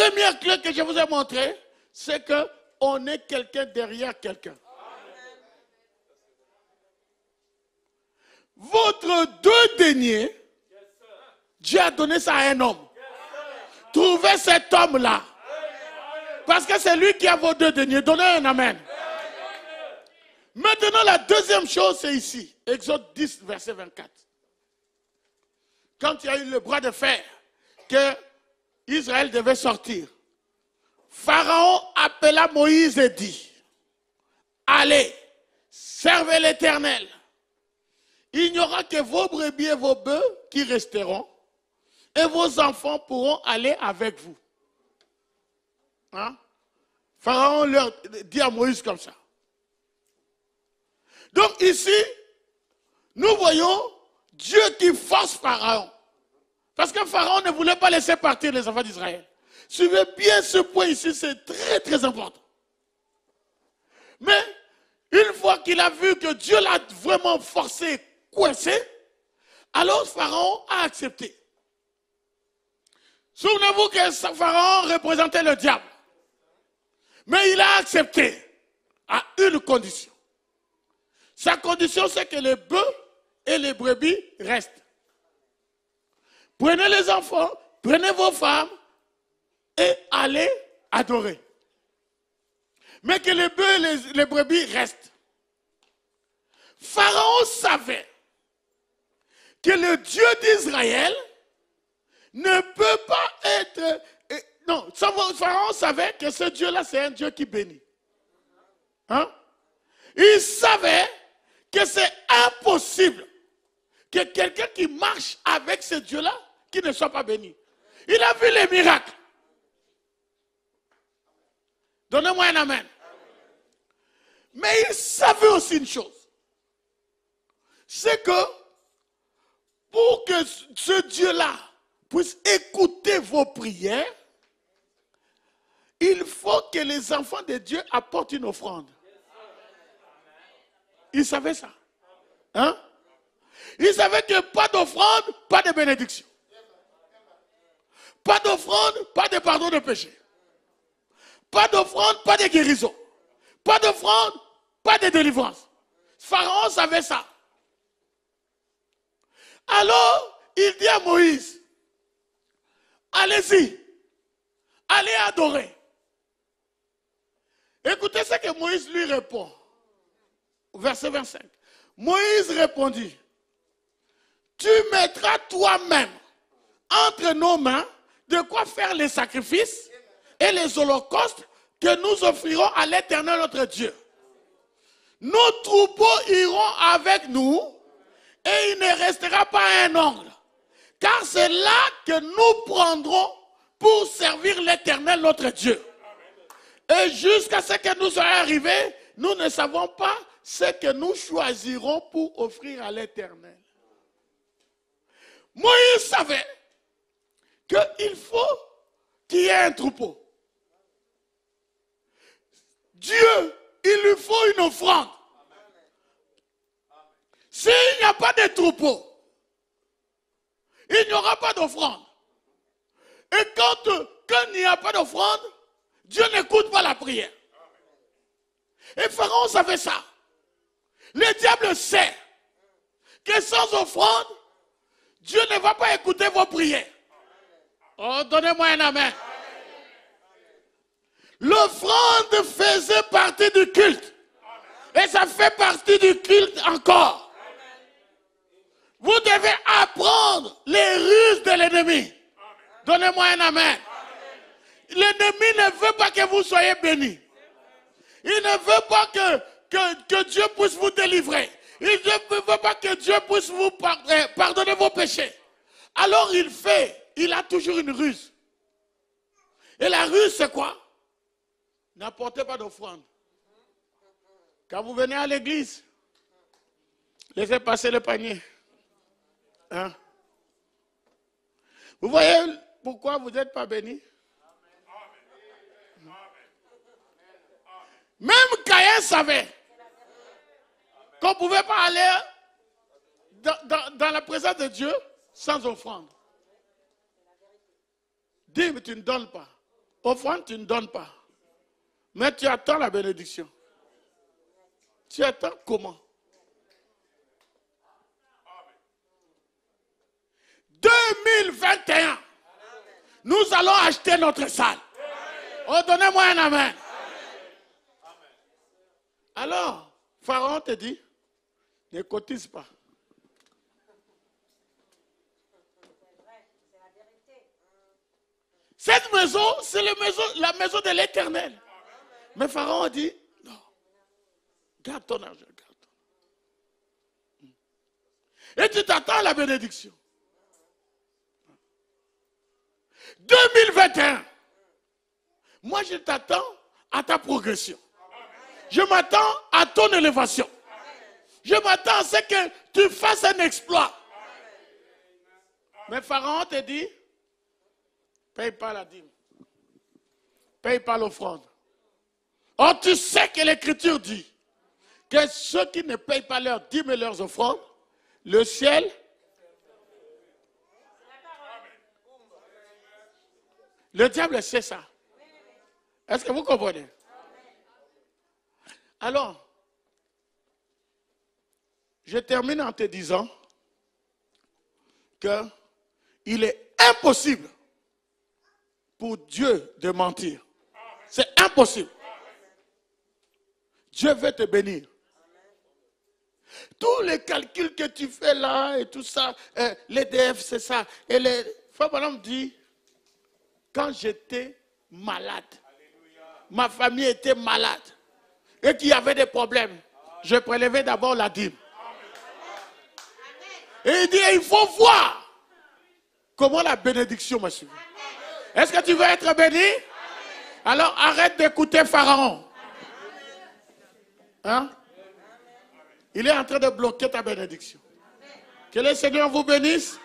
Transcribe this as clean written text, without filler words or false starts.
première clé que je vous ai montrée, c'est qu'on est quelqu'un derrière quelqu'un. Votre 2 deniers, Dieu a donné ça à un homme. Trouvez cet homme-là. Parce que c'est lui qui a vos 2 deniers. Donnez un amen. Maintenant, la deuxième chose, c'est ici. Exode 10, verset 24. Quand il y a eu le bras de fer, que Israël devait sortir, Pharaon appela Moïse et dit, allez, servez l'Éternel. Il n'y aura que vos brebis et vos bœufs qui resteront, et vos enfants pourront aller avec vous. Hein? Pharaon leur dit à Moïse comme ça. Donc ici, nous voyons Dieu qui force Pharaon. Parce que Pharaon ne voulait pas laisser partir les enfants d'Israël. Suivez bien ce point ici, c'est très très important. Mais une fois qu'il a vu que Dieu l'a vraiment forcé, coincé, alors Pharaon a accepté. Souvenez-vous que Pharaon représentait le diable. Mais il a accepté à une condition. Sa condition, c'est que les bœufs et les brebis restent. Prenez les enfants, prenez vos femmes et allez adorer. Mais que les bœufs et les brebis restent. Pharaon savait que le Dieu d'Israël ne peut pas être... Non, Pharaon savait que ce Dieu-là, c'est un Dieu qui bénit. Hein? Il savait que c'est impossible que quelqu'un qui marche avec ce Dieu-là, qui ne soit pas béni. Il a vu les miracles. Donnez-moi un amen. Mais il savait aussi une chose. C'est que pour que ce Dieu-là puisse écouter vos prières, il faut que les enfants de Dieu apportent une offrande. Il savait ça. Hein? Il savait que pas d'offrande, pas de bénédiction. Pas d'offrande, pas de pardon de péché. Pas d'offrande, pas de guérison. Pas d'offrande, pas de délivrance. Pharaon savait ça. Alors, il dit à Moïse, allez-y, allez adorer. Écoutez ce que Moïse lui répond. Verset 25. Moïse répondit, tu mettras toi-même entre nos mains de quoi faire les sacrifices et les holocaustes que nous offrirons à l'Éternel notre Dieu. Nos troupeaux iront avec nous et il ne restera pas un ongle. Car c'est là que nous prendrons pour servir l'Éternel notre Dieu. Et jusqu'à ce que nous soyons arrivés, nous ne savons pas ce que nous choisirons pour offrir à l'Éternel. Moïse savait qu'il faut qu'il y ait un troupeau. Dieu, il lui faut une offrande. S'il n'y a pas de troupeau, il n'y aura pas d'offrande. Et quand il n'y a pas d'offrande, Dieu n'écoute pas la prière. Et Pharaon savait ça. Le diable sait que sans offrande, Dieu ne va pas écouter vos prières. Oh, donnez-moi un amen. L'offrande faisait partie du culte. Et ça fait partie du culte encore. Vous devez apprendre les ruses de l'ennemi. Donnez-moi un amen. L'ennemi ne veut pas que vous soyez bénis. Il ne veut pas que Dieu puisse vous délivrer. Il ne veut pas que Dieu puisse vous pardonner vos péchés. Alors il a toujours une ruse. Et la ruse, c'est quoi? N'apportez pas d'offrande. Quand vous venez à l'église, laissez passer le panier. Hein? Vous voyez pourquoi vous n'êtes pas bénis? Même Caïn savait qu'on ne pouvait pas aller dans la présence de Dieu sans offrande. Dis, mais tu ne donnes pas. Offrande, tu ne donnes pas. Mais tu attends la bénédiction. Tu attends comment? 2021, nous allons acheter notre salle. Oh, donnez-moi un amen. Alors, Pharaon te dit, ne cotise pas. Cette maison, c'est la maison de l'Éternel. Mais Pharaon dit, non, garde ton argent, garde ton. Et tu t'attends à la bénédiction. 2021, moi je t'attends à ta progression. Je m'attends à ton élévation. Je m'attends à ce que tu fasses un exploit. Mais Pharaon te dit, paye pas la dîme. Paye pas l'offrande. Or, tu sais que l'Écriture dit que ceux qui ne payent pas leurs dîmes et leurs offrandes, le ciel, le diable sait ça. Est-ce que vous comprenez? Alors, je termine en te disant qu'il est impossible pour Dieu de mentir. C'est impossible. Dieu veut te bénir. Tous les calculs que tu fais là et tout ça, l'EDF c'est ça. Et les Frère dit, quand j'étais malade, ma famille était malade et qu'il y avait des problèmes, je prélevais d'abord la dîme. Et il dit, il faut voir comment la bénédiction m'a suivi. Est-ce que tu veux être béni? Alors arrête d'écouter Pharaon. Hein? Il est en train de bloquer ta bénédiction. Que le Seigneur vous bénisse.